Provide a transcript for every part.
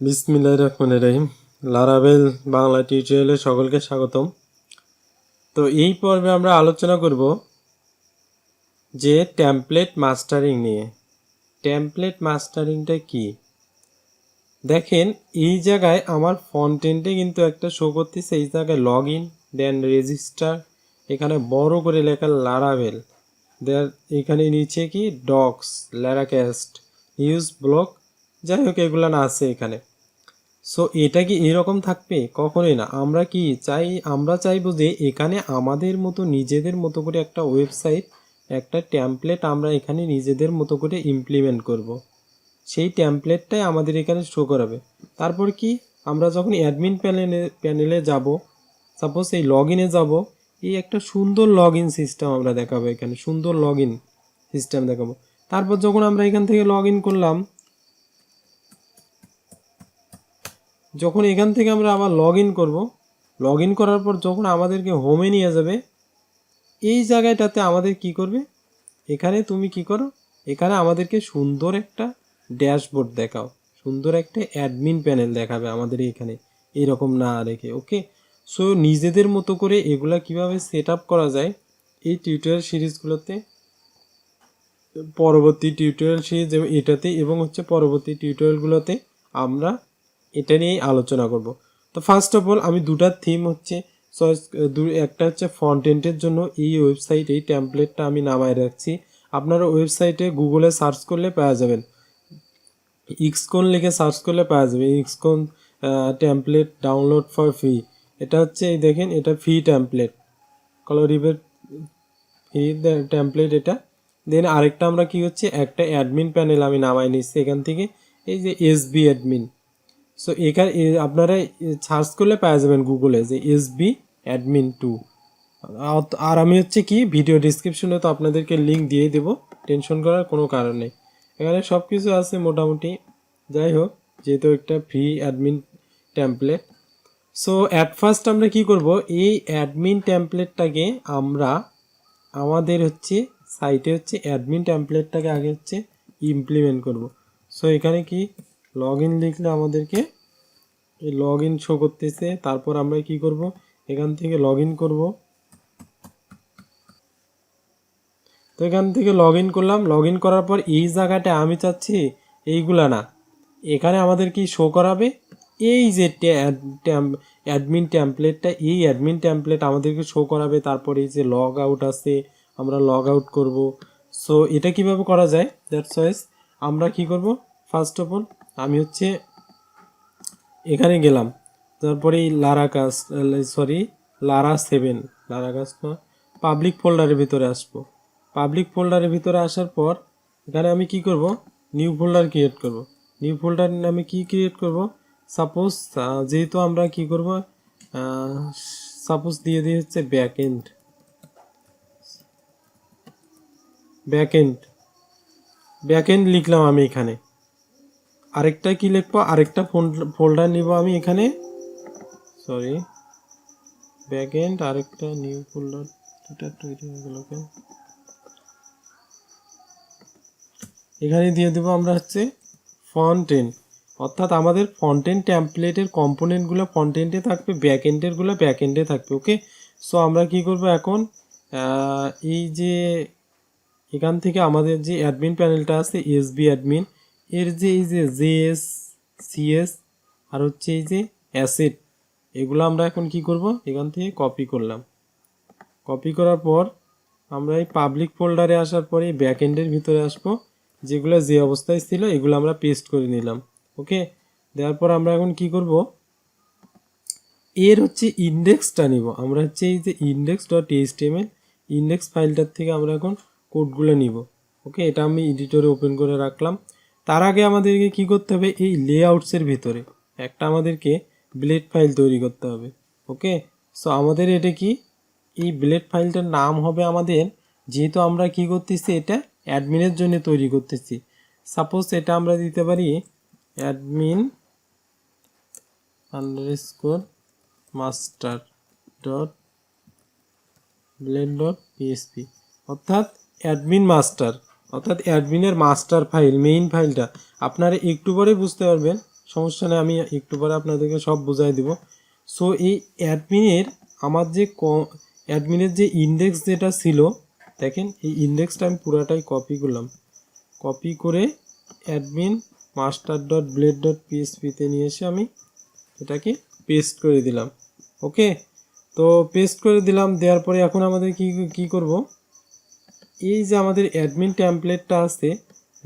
বিসমিল্লাহির রহমানির রহিম। লারাভেল বাংলা টিউটোরিয়ালে সকলকে স্বাগতম। তো এই পর্বে আমরা আলোচনা করব যে টেমপ্লেট মাস্টারিং নিয়ে। টেমপ্লেট মাস্টারিংটা কি? দেখেন এই জায়গায় আমার ফ্রন্ট এন্ডে কিন্তু একটা শো করতেছে, এই জায়গায় লগ ইন দেন রেজিস্টার, এখানে বড় করে লেখা লারাভেল, দেন এখানে নিচে কি ডক্স, ল্যারাক্যাস্ট, ইউজ ব্লক, যাই হোক এগুলো না আছে এখানে। সো এটা কি এরকম থাকবে? কখনোই না। আমরা চাইবো যে এখানে আমাদের মতো নিজেদের মতো করে একটা ওয়েবসাইট, একটা টেমপ্লেট আমরা এখানে নিজেদের মতো করে ইমপ্লিমেন্ট করব। সেই টেমপ্লেটটাই আমাদের এখানে শো করাবে। তারপর কি, আমরা যখন অ্যাডমিন প্যানেলে যাব, সাপোজ এই লগ ইনে যাবো, এই একটা সুন্দর লগ ইন সিস্টেম আমরা দেখাবো, এখানে সুন্দর লগ ইন সিস্টেম দেখাবো। তারপর যখন আমরা এখান থেকে লগ ইন করলাম, যখন এখান থেকে আমরা আবার লগ ইন করবো, লগ ইন করার পর যখন আমাদেরকে হোমে নিয়ে যাবে, এই জায়গাটাতে আমাদের কি করবে, এখানে তুমি কি করো, এখানে আমাদেরকে সুন্দর একটা ড্যাশবোর্ড দেখাও, সুন্দর একটা অ্যাডমিন প্যানেল দেখাবে আমাদের এখানে, এরকম না রেখে। ওকে, সো নিজেদের মতো করে এগুলা কিভাবে সেট আপ করা যায় এই টিউটোরিয়াল সিরিজগুলোতে, পরবর্তী টিউটোরিয়াল সিরিজ এটাতে এবং পরবর্তী টিউটোরিয়ালগুলোতে আমরা এটা নিয়েই আলোচনা করব। তো ফার্স্ট অফ অল আমি দুটা থিম চয়েস, একটা ফ্রন্ট এন্ডের জন্য এই ওয়েবসাইট, এই টেমপ্লেটটা আমি নামায় রাখছি। আপনারা ওয়েবসাইটে গুগলে সার্চ করলে পাওয়া যাবেন, ইক্সকন লিখে সার্চ করলে পাওয়া যাবে, ইক্সকন টেমপ্লেট ডাউনলোড ফর ফ্রি। এটা এই দেখেন, এটা ফ্রি টেমপ্লেট, কলোরিভের ফ্রি টেমপ্লেট এটা। দেন আরেকটা আমরা কি একটা অ্যাডমিন প্যানেল আমি নামাই নিচ্ছি এখান থেকে, এই যে এসবি অ্যাডমিন। সো এখানে আপনারা সার্চ করলে পাওয়া যাবেন গুগলে যে এসবি অ্যাডমিন 2। আর আমি কি ভিডিও ডিসক্রিপশনে তো আপনাদেরকে লিঙ্ক দিয়ে দেবো, টেনশন করার কোনো কারণ নেই, এখানে সব কিছু আছে মোটামুটি। যাই হোক, যেহেতু একটা free admin template, so at first আমরা কি করব, এই অ্যাডমিন টেমপ্লেটটাকে আমরা আমাদের সাইটে অ্যাডমিন টেমপ্লেটটাকে আগে ইমপ্লিমেন্ট করব। সো এখানে কি লগ ইন লিখলে আমাদেরকে এই লগ ইন শো করতেছে। তারপর আমরা কি করব, এখান থেকে লগ ইন করবো। তো এখান থেকে লগ ইন করলাম, লগ ইন করার পর এই জায়গাটা আমি চাচ্ছি এইগুলা না, এখানে আমাদের কি শো করাবে, এই যে অ্যাডমিন টেমপ্লেটটা, এই অ্যাডমিন টেমপ্লেট আমাদেরকে শো করাবে। তারপরে এই যে লগ আউট আছে, আমরা লগ আউট করব। সো এটা কিভাবে করা যায়, দ্যাটস ওয়াইজ আমরা কি করব, ফার্স্ট অফ অল আমি এখানে গেলাম, তারপরে এই লারাকাস্ট না, পাবলিক ফোল্ডারের ভিতরে আসবো। পাবলিক ফোল্ডারের ভিতরে আসার পর এখানে আমি কি করব, নিউ ফোল্ডার ক্রিয়েট করব। নিউ ফোল্ডার আমি কি ক্রিয়েট করব, সাপোজ যেহেতু আমরা কি করব, সাপোজ দিয়ে ব্যাকএন্ড, ব্যাকএন্ড লিখলাম আমি এখানে। আরেকটা কি লিখবো, আরেকটা ফোল্ডার নিব আমি এখানে, সরি ব্যাকএন্ড, আরেকটা নিউ ফোল্ডার, এটা তৈরি হয়ে গেল কেন, এখানে দিয়ে দেবো আমরা ফ্রন্ট এন্ড, অর্থাৎ আমাদের ফ্রন্ট এন্ড টেমপ্লেটের কম্পোনেন্টগুলো ফ্রন্ট এন্ডে থাকবে, ব্যাক এন্ডেরগুলো ব্যাক এন্ডে থাকবে। ওকে, সো আমরা কি করব এখন, এই যে এখান থেকে আমাদের যে অ্যাডমিন প্যানেলটা আছে এসবি অ্যাডমিন, এর যে এই যে জেএস, সিএস আর এই যে অ্যাসেট, এগুলো আমরা এখন কি করব, এখান থেকে কপি করলাম। কপি করার পর আমরা এই পাবলিক ফোল্ডারে আসার পরে ব্যাক এন্ডের ভিতরে আসবো, যেগুলো যে অবস্থায় ছিল এগুলো আমরা পেস্ট করে নিলাম। ওকে, দেওয়ার পর আমরা এখন কি করব, এর ইন্ডেক্সটা নিব আমরা, এই যে index.html ইন্ডেক্স ফাইলটার থেকে আমরা এখন কোডগুলো নিব। ওকে, এটা আমি এডিটরে ওপেন করে রাখলাম। তার আগে আমাদেরকে কি করতে হবে, এই লেআউটসের ভিতরে একটা আমাদেরকে ব্লেড ফাইল তৈরি করতে হবে। ওকে, সো আমাদের এটা কি, এই ব্লেড ফাইলটার নাম হবে আমাদের, যেহেতু আমরা কি করতেছি, এটা অ্যাডমিনের জন্য তৈরি করতেছি, সাপোজ এটা আমরা দিতে পারি admin underscore master dot blade dot PSP, অর্থাৎ অ্যাডমিন মাস্টার, অর্থাৎ অ্যাডমিনের মাস্টার ফাইল, মেইন ফাইলটা। আপনারা একটু পরে বুঝতে পারবেন সমস্যা নেই, আমি একটু পরে আপনাদেরকে সব বুঝাই দিব। সো এই অ্যাডমিনের আমার যে অ্যাডমিনের যে ইন্ডেক্স যেটা ছিল, দেখেন এই ইন্ডেক্সটা আমি পুরাটাই কপি করলাম, কপি করে admin master dot blade dot পিএসপিতে নিয়ে এসে আমি এটাকে পেস্ট করে দিলাম। ওকে, তো পেস্ট করে দিলাম, দেওয়ার পরে এখন আমাদের কি করব, এই যে আমাদের অ্যাডমিন টেমপ্লেটটা আছে,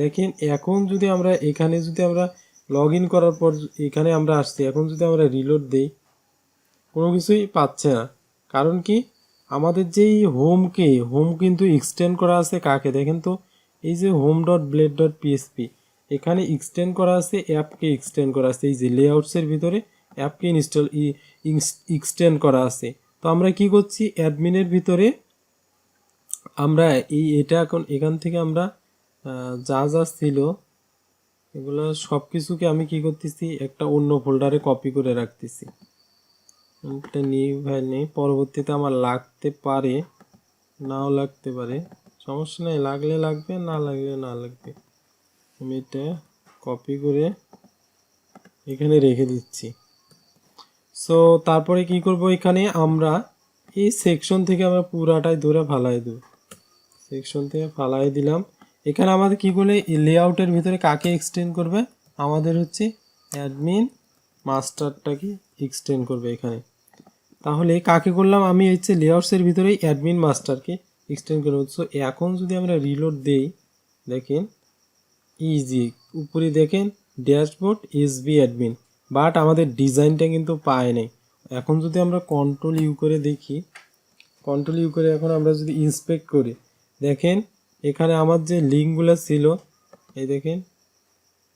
দেখেন এখন যদি আমরা এখানে যদি আমরা লগ ইন করার পর এখানে আমরা আসছি, এখন যদি আমরা রিলোড দেই কোনো কিছুই পাচ্ছে না। কারণ কি, আমাদের যেই হোম কিন্তু এক্সটেন্ড করা আছে কাকে, দেখেন তো এই যে home dot blade dot PSP, এখানে এক্সটেন্ড করা আছে অ্যাপকে, এক্সটেন্ড করা আছে এই যে লেআউটসের ভিতরে অ্যাপকে এক্সটেন্ড করা আছে। তো আমরা কি করছি, অ্যাডমিনের ভিতরে আমরা এটা এখন এখান থেকে আমরা যা যা ছিল এগুলো সব কিছুকে আমি কি করতেছি, একটা অন্য ফোল্ডারে কপি করে রাখতেছি। এটা নিউ ফাইল নেই, পরবর্তীতে আমার লাগতে পারে, নাও লাগতে পারে, সমস্যা নেই, লাগলে লাগবে, না লাগলে না লাগবে। আমি এটা কপি করে এখানে রেখে দিচ্ছি। সো তারপরে কি করব, এখানে আমরা এই সেকশন থেকে আমরা পুরাটাই ধরে ফালাই দেব, সেকশন থেকে ফালাই দিলাম। এখানে আমাদের কি বলে, লেআউটের ভিতরে কাকে এক্সটেন্ড করবে, আমাদের হচ্ছে অ্যাডমিন মাস্টারটাকে এক্সটেন্ড করবে এখানে। তাহলে কাকে করলাম, আমি হচ্ছে লেআউটসের ভিতরেই অ্যাডমিন মাস্টারকে এক্সটেন্ড করব। সো এখন যদি আমরা রিলোড দেই, দেখেন ইজি উপরে দেখেন ড্যাশবোর্ড এসবি অ্যাডমিন, বাট আমাদের ডিজাইনটা কিন্তু পায় নাই। এখন যদি আমরা কন্ট্রোল ইউ করে দেখি, কন্ট্রোল ইউ করে এখন আমরা যদি ইন্সপেক্ট করি, দেখেন এখানে আমার যে লিঙ্কগুলো ছিল, এই দেখেন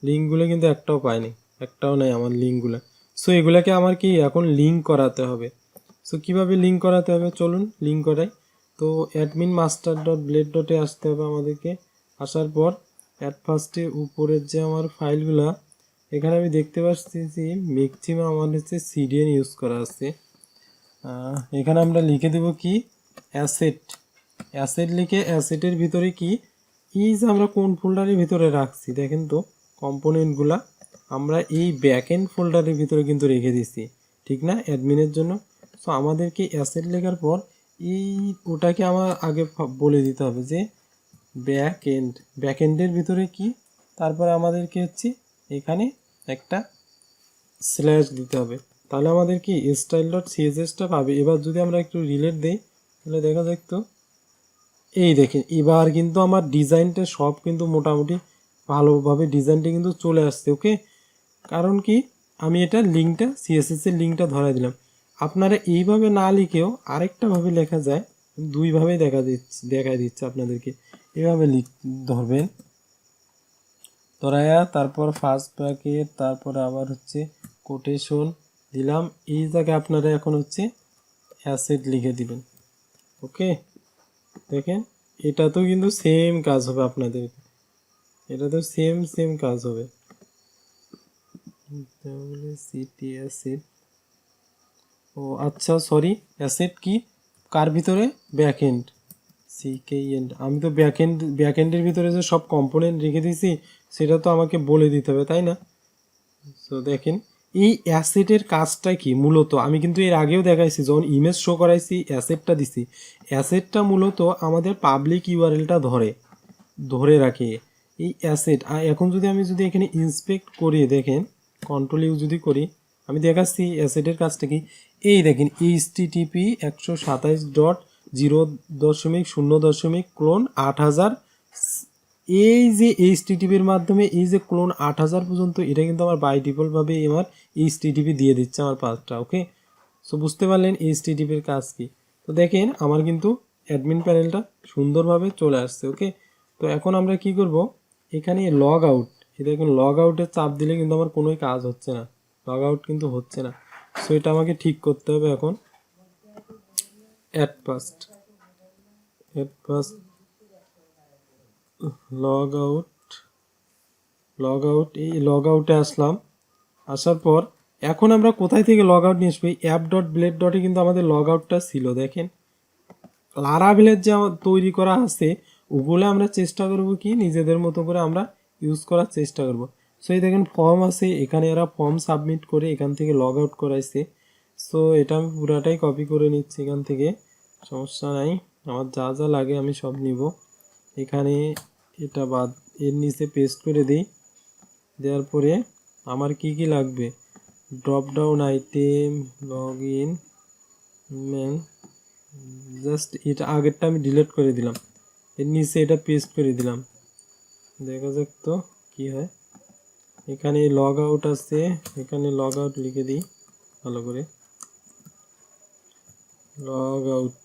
লিঙ্কগুলো কিন্তু একটাও পাইনি, একটাও নাই আমার লিঙ্কগুলো। সো এগুলাকে আমার কি এখন লিঙ্ক করাতে হবে। সো কীভাবে লিঙ্ক করাতে হবে, চলুন লিঙ্ক করাই। তো অ্যাডমিন মাস্টার ডট ব্লেড ডটে আসতে হবে আমাদেরকে, আসার পর অ্যাট ফার্স্টে উপরের যে আমার ফাইলগুলা, এখানে আমি দেখতে পাচ্ছি যে ম্যাক্সিমাম আমার হচ্ছে সিডিএন ইউজ করা আছে। এখানে আমরা লিখে দেব কি অ্যাসেট, অ্যাসেট লিখে অ্যাসেটের ভিতরে কি এই যে আমরা কোন ফোল্ডারের ভিতরে রাখছি, দেখেন তো কম্পোনেন্টগুলা আমরা এই ব্যাকএন্ড ফোল্ডারের ভিতরে কিন্তু রেখে দিছি, ঠিক না, অ্যাডমিনের জন্য। সো আমাদেরকে অ্যাসেট লেখার পর এই ওটাকে আমার আগে বলে দিতে হবে যে ব্যাকএন্ডের ভিতরে কি, তারপরে আমাদেরকে হচ্ছে এখানে একটা স্ল্যাশ দিতে হবে, তাহলে আমাদের কি স্টাইল ডট সিএসএসটা পাবে। এবার যদি আমরা একটু রিলেট দেই তাহলে দেখা যাক, তো এই দেখেন এবার কিন্তু আমার ডিজাইনটা সব কিন্তু মোটামুটি ভালোভাবে ডিজাইনটা কিন্তু চলে আসছে। ওকে, কারণ কি আমি এটা লিঙ্কটা সিএসএস এর লিঙ্কটা ধরাই দিলাম। আপনারা এইভাবে না লিখেও আরেকটাভাবে লেখা যায়, দুইভাবে দেখাই দিচ্ছে আপনাদেরকে। এভাবে ধরবেন, ধরায়া তারপর ফার্স্ট ব্র্যাকেট, তারপর আবার হচ্ছে কোটেশন দিলাম, এই জায়গায় আপনারা এখন হচ্ছে অ্যাসেট লিখে দিবেন। ওকে, দেখেন এটাতেও কিন্তু সেম কাজ হবে আপনাদের, এটাতেও সেম কাজ হবে। তাহলে সিটি অ্যাসেট, ও আচ্ছা সরি, অ্যাসেট কি কার ভিতরে, ব্যাকএন্ড সিকেএন্ড, আমি তো ব্যাকএন্ডের ভিতরে যে সব কম্পোনেন্ট রেখে দিয়েছি সেটা তো আমাকে বলে দিতে হবে, তাই না। তো দেখেন এই অ্যাসেটের কাজটা কি, মূলত আমি কিন্তু এর আগেও দেখাইছি, যখন ইমেজ শো করাইছি অ্যাসেটটা দিছি, অ্যাসেটটা মূলত আমাদের পাবলিক ইউআরএলটা ধরে রাখে এই অ্যাসেট। আর এখন যদি আমি এখানে ইন্সপেক্ট করি, দেখেন কন্ট্রোল ইউ যদি করি, আমি দেখাচ্ছি অ্যাসেটের কাজটা কি। এই দেখেন HTTP 127.0.0.ক্লোন 8000, এই যে HTTPর মাধ্যমে এই যে ক্লোন 8000 পর্যন্ত, এটা কিন্তু আমার বাই ডিফল্টভাবে আমার HTTP দিয়ে দিচ্ছে আমার পাসটা। ওকে, সো বুঝতে পারলেন HTTPর কাজ কি। তো দেখেন আমার কিন্তু অ্যাডমিন প্যানেলটা সুন্দরভাবে চলে আসছে। ওকে, তো এখন আমরা কি করব, এখানে লগ আউট, এটা এখন লগ আউটের চাপ দিলে কিন্তু আমার কোনোই কাজ হচ্ছে না, লগ আউট কিন্তু হচ্ছে না। সো এটা আমাকে ঠিক করতে হবে এখন। অ্যাট ফার্স্ট লগ আউট, এই লগ আউটে আসলাম, আসার পর এখন আমরা কোথায় থেকে লগ আউট নিয়ে আসবো, অ্যাপ ডট ব্লেড ডটে কিন্তু আমাদের লগ আউটটা ছিল। দেখেন লারাভেলের যে তৈরি করা আছে ওগুলো আমরা চেষ্টা করব কি নিজেদের মতো করে আমরা ইউজ করার চেষ্টা করব। সো এই দেখেন ফর্ম আছে, এখানে এরা ফর্ম সাবমিট করে এখান থেকে লগ আউট করাইছে। সো এটা আমি পুরাটাই কপি করে নিচ্ছি এখান থেকে, সমস্যা নাই, আমার যা যা লাগে আমি সব নিব। এখানে এটা বাদ, এর নিচে পেস্ট করে দিই। দেওয়ার পরে আমার কি কি লাগবে, drop down item, log in main, just এটা আগেরটা আমি ডিলিট করে দিলাম, এর নিচে এটা পেস্ট করে দিলাম। দেখা যাক তো কি হয়। এখানে লগ আউট আছে, এখানে লগ আউট লিখে দিই ভালো করে, লগ আউট।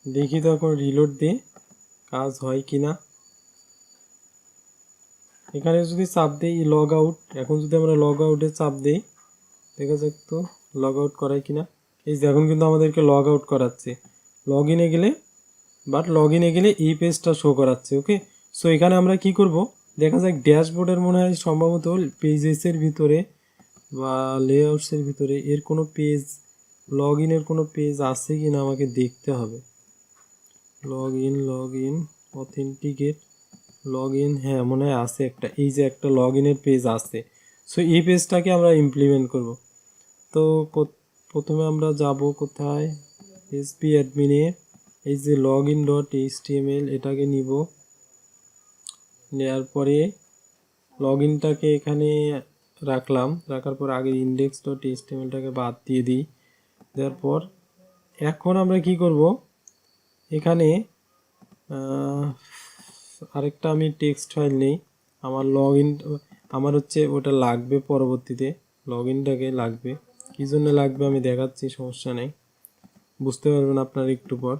দেখি তো এখন রিলোড দিয়ে কাজ হয় কি না। এখানে যদি চাপ দিই লগ আউট, এখন যদি আমরা লগ আউটে চাপ দিই, দেখা যাক তো লগ আউট করাই কিনা। এই যে এখন কিন্তু আমাদেরকে লগ আউট করাচ্ছে, লগ ইনে গেলে, বাট লগ ইনে গেলে এই পেজটা শো করাচ্ছে। ওকে, সো এখানে আমরা কি করব, দেখা যাক ড্যাশবোর্ডের মনে হয় সম্ভবত পেজেসের ভিতরে বা লেআউটসের ভিতরে এর কোনো পেজ, লগ ইনের কোনো পেজ আছে কি না আমাকে দেখতে হবে। Log in authenticate, log in, হ্যাঁ মনে হয় আছে একটা, এই যে একটা লগ ইনের পেজ আছে। সো এই পেজটাকে আমরা ইমপ্লিমেন্ট করব। তো প্রথমে আমরা যাব কোথায়, এসপি অ্যাডমিনে, এই যে লগ ইন ডট এইচটিএমএল এটাকে নিব, নেওয়ার পরে লগ ইনটাকে এখানে রাখলাম, রাখার পর আগে ইন্ডেক্স ডট এইচটিএমএলটাকে বাদ দিয়ে দিই। দেওয়ার পর এখন আমরা কি করব, এখানে আরেকটা আমি টেক্সট ফাইল নেই, আমার লগ ইন, আমার হচ্ছে ওটা লাগবে পরবর্তীতে, লগ ইনটাকে লাগবে, কী জন্য লাগবে আমি দেখাচ্ছি, সমস্যা নেই, বুঝতে পারবেন আপনারা একটু পর।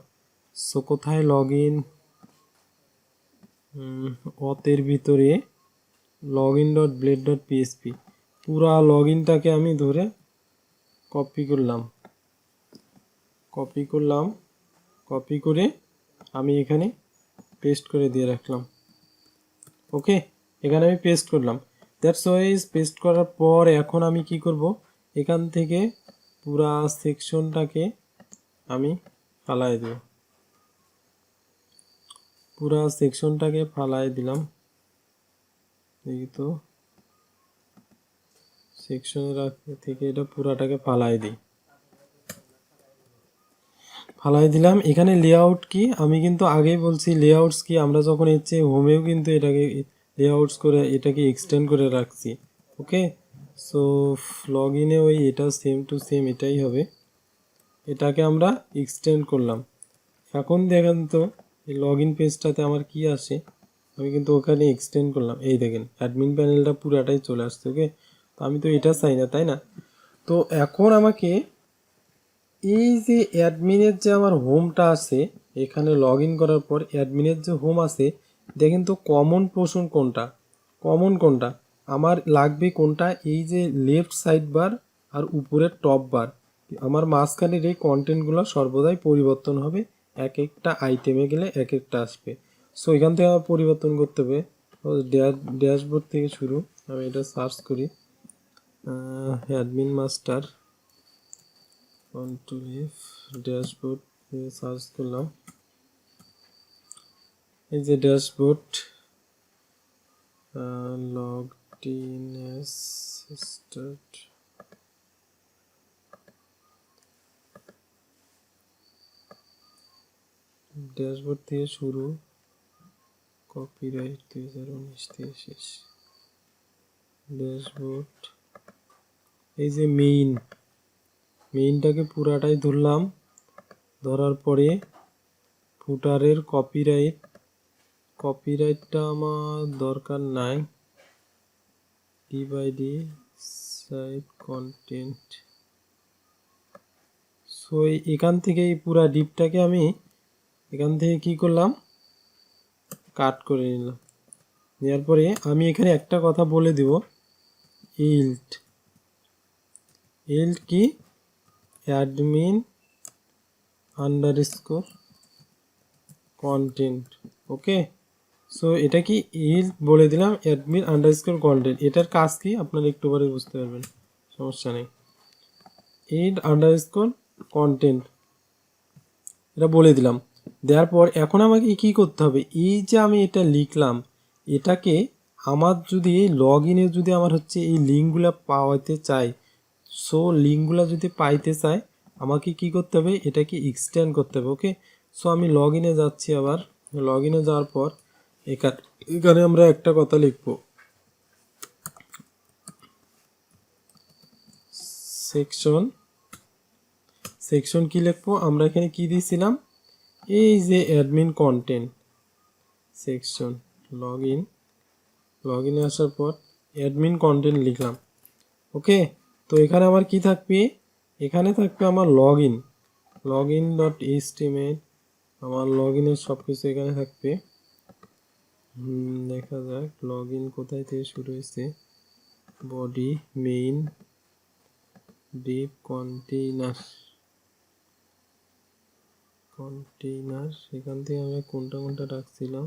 সো কোথায় লগ ইন, অতের ভিতরে log in dot blade dot PSP, পুরা লগ ইনটাকে আমি ধরে কপি করে আমি এখানে পেস্ট করে দিয়ে রাখলাম। ওকে, এখানে আমি পেস্ট করলাম, দ্যাটস ওয়াইজ পেস্ট করার পর এখন আমি কি করব, এখান থেকে পুরা সেকশনটাকে আমি ফালাই দেব, পুরা সেকশনটাকে ফালাই দিলাম। দেখি তো, সেকশনের থেকে এটা পুরাটাকে ফালাই দিই, ফালাই দিলাম। এখানে লেআউট কি, আমি কিন্তু আগেই বলছি লেআউটস কি, আমরা যখন হচ্ছে হোমেও কিন্তু এটাকে লেআউটস করে এটাকে এক্সটেন্ড করে রাখছি। ওকে, সো লগ ইনে ওই এটা সেম টু সেম এটাই হবে, এটাকে আমরা এক্সটেন্ড করলাম। এখন দেখেন তো এই লগ ইন পেজটাতে আমার কি আসে, আমি কিন্তু ওখানে এক্সটেন্ড করলাম, এই দেখেন অ্যাডমিন প্যানেলটা পুরাটাই চলে আসছে। ওকে, তো আমি তো এটা চাই না, তাই না? তো এখন আমাকে এই যে অ্যাডমিনের যে আমার হোমটা আছে, এখানে লগ ইন করার পর অ্যাডমিনের যে হোম আছে, দেখেন তো কমন পোর্শন কোনটা, আমার লাগবে কোনটা, এই যে লেফট সাইড বার আর উপরের টপ বার, আমার মাঝখানের এই কন্টেন্টগুলো সর্বদাই পরিবর্তন হবে, এক একটা আইটেমে গেলে এক একটা আসবে। সো এখান থেকে আমার পরিবর্তন করতে হবে, ড্যাশবোর্ড থেকে শুরু, আমি এটা সার্চ করি, admin master control F, dashboard search করলাম, এই যে dashboard, logged in as start, dashboard থেকে শুরু, কপিরাইট 2019 থেকে শেষ, ড্যাশবোর্ড, এই যে মেইনটাকে পুরাটাই ধরলাম, ধরার পরে ফুটারের কপিরাইটটা আমার দরকার নাই, ডিভাইডি সাইট কন্টেন্ট। সো এখান থেকে এই পুরা ডিপটাকে আমি এখান থেকে কি করলাম, কাট করে নিলাম। নেওয়ার পরে আমি এখানে একটা কথা বলে দিব, ইল্ট কি, অ্যাডমিন আন্ডারস্কোর কন্টেন্ট। ওকে, সো এটা কি ইল্ট বলে দিলাম, অ্যাডমিন আন্ডারস্কোর কন্টেন্ট, এটার কাজ কি আপনারা একটু পরে বুঝতে পারবেন, সমস্যা নেই। ইল্ট আন্ডারস্কোর কন্টেন্ট এটা বলে দিলাম, দেওয়ার পর এখন আমাকে কি করতে হবে, এই যে আমি এটা লিখলাম, এটাকে আমার যদি এই লগ ইনে যদি আমার হচ্ছে এই লিঙ্কগুলো পাওয়াতে চাই, সো লিঙ্কগুলো যদি পাইতে চাই আমাকে কি করতে হবে, এটাকে এক্সটেন্ড করতে হবে। ওকে, সো আমি লগ ইনে যাচ্ছি। আবার লগ ইনে যাওয়ার পর এখানে আমরা একটা কথা লিখব, সেকশন কি লিখবো আমরা এখানে কি দিয়েছিলাম, এই যে অ্যাডমিন কন্টেন্ট সেকশন লগ ইনে আসার পর অ্যাডমিন কন্টেন্ট লিখলাম। ওকে, তো এখানে আমার কি থাকবে, এখানে থাকবে আমার লগ ইন ডট এইচটিএমএল, আমার লগ ইনের সব কিছু এখানে থাকবে। দেখা যাক লগ ইন কোথায় থেকে শুরু হয়েছে, বডি মেইন ডিপ কন্টেইনার, সেখান থেকে আমরা কোনটা রাখছিলাম,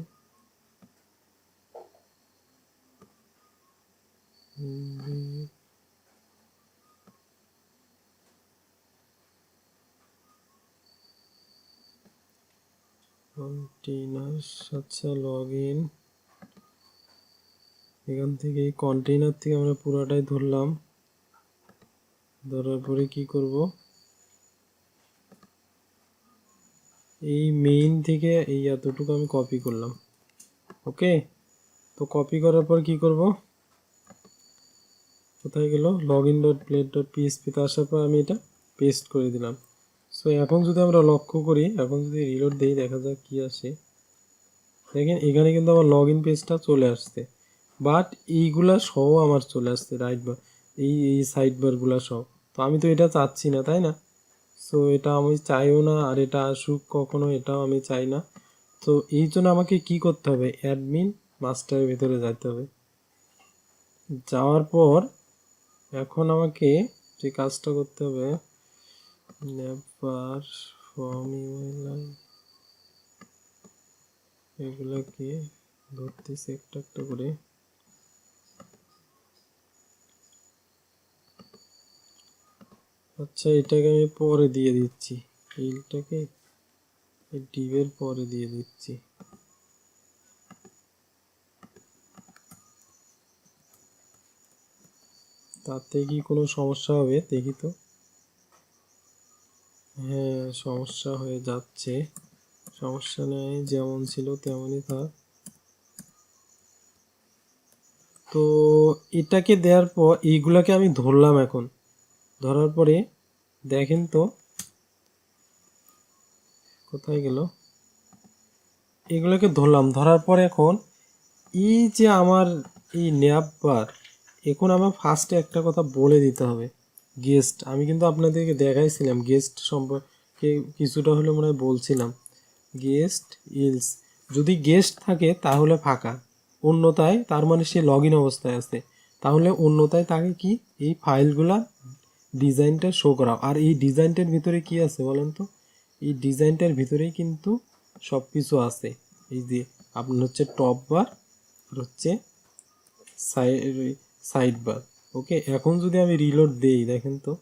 কন্টেইনার। আচ্ছা লগ ইন, এখান থেকে এই কন্টেইনার থেকে আমরা পুরোটাই ধরলাম। ধরার পরে কি করব, এই মেইন থেকে এই এতটুকু আমি কপি করলাম। ওকে, তো কপি করার পর কি করব, কোথায় গেল, log in dot plate dot পিএসপিতে আসার পর আমি এটা পেস্ট করে দিলাম। সো এখন যদি আমরা লক্ষ্য করি, এখন যদি রিলোড দিই দেখা যাক কি আসে। দেখেন এখানে কিন্তু আমার লগ ইন পেজটা চলে আসছে, বাট এইগুলা সহ আমার চলে আসছে রাইট বার, এই সাইড বারগুলা সহ। তো আমি তো এটা চাচ্ছি না, তাই না? সো এটা আমি চাইও না, আর এটা আসুক কখনো, এটাও আমি চাই না। তো এই জন্য আমাকে কি করতে হবে, অ্যাডমিন মাস্টারের ভিতরে যেতে হবে। যাওয়ার পর এখন আমাকে যে কাজটা করতে হবে, নেভার ফ্রম ইমেল, এগুলোকে ধরতেছি একটা একটা করে। আচ্ছা এটাকে আমি পরে দিয়ে দিচ্ছি, এইটাকে ডিভের পরে দিয়ে দিচ্ছি। তাতে কি কোনো সমস্যা হবে দেখি তো। হ্যাঁ সমস্যা হয়ে যাচ্ছে, সমস্যা নেই, যেমন ছিল তেমনই থাক। তো এটাকে দেওয়ার পর এইগুলাকে আমি ধরলাম, এখন ধরার পরে দেখেন তো কোথায় গেল, এগুলোকে ধরলাম। ধরার পর এখন এই যে আমার এই ন্যাপবার, এখন আমার ফার্স্টে একটা কথা বলে দিতে হবে, গেস্ট। আমি কিন্তু আপনাদেরকে দেখাইছিলাম গেস্ট সম্পর্কে কিছুটা হলে মনে হয় বলছিলাম, গেস্ট ইলস, যদি গেস্ট থাকে তাহলে ফাঁকা, অন্যথায় তার মানে সে লগ ইন অবস্থায় আছে, তাহলে অন্যথায় তাকে কি এই ফাইলগুলা ডিজাইনটা শো করা। আর এই ডিজাইনটার ভিতরে কি আছে বলেন তো, এই ডিজাইনটার ভিতরেই কিন্তু সব কিছু আছে। এই যে আপনার হচ্ছে টপ বার, হচ্ছে সাইড বার। ওকে, এখন যদি আমি রিলোড দেই দেখেন তো,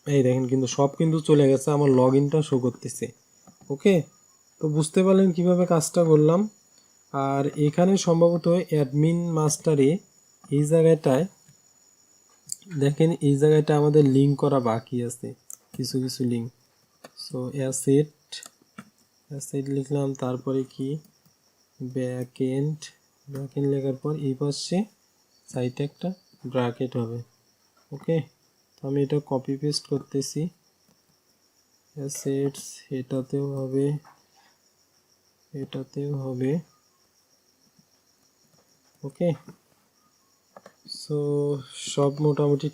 এই দেখেন কিন্তু সব কিন্তু চলে গেছে, আমার লগ ইনটা শো করতেছে। ওকে, তো বুঝতে পারলেন কিভাবে কাজটা করলাম। আর এখানে সম্ভবত অ্যাডমিন মাস্টারে এই জায়গাটায় দেখেন, এই জায়গাটা আমাদের লিঙ্ক করা বাকি আছে, কিছু কিছু লিঙ্ক। সো অ্যাসেট লিখলাম, তারপরে কি ব্যাকএন্ড লেখার পর এই পাশে সাইটে একটা ব্র্যাকেট হবে। ওকে, তো আমি এটা কপি পেস্ট করতেছি, অ্যাসেটস এটাতেও হবে, এটাতেও হবে। ওকে, সো সব মোটামুটি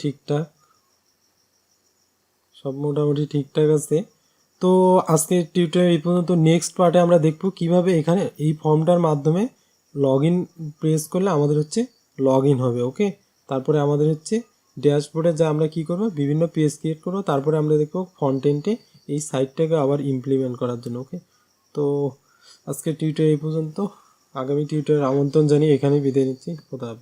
ঠিকঠাক আছে। তো আজকের টিউটোরিয়াল এই পর্যন্ত। নেক্সট পার্টে আমরা দেখব কিভাবে এখানে এই ফর্মটার মাধ্যমে লগ ইন প্রেস করলে আমাদের হচ্ছে লগ ইন হবে। ওকে, তারপরে আমাদের হচ্ছে ড্যাশবোর্ডে যা আমরা কি করব, বিভিন্ন পেজ ক্রিয়েট করব, তারপরে আমরা দেখব ফ্রন্ট এন্ডে এই সাইটটাকে আবার ইমপ্লিমেন্ট করার জন্য। ওকে, তো আজকের টিউটোরিয়াল এই পর্যন্ত। আগামী টিউটোরিয়াল আমন্ত্রণ জানিয়ে এখানেই বিদায় নিচ্ছি। খোদা হাফেজ।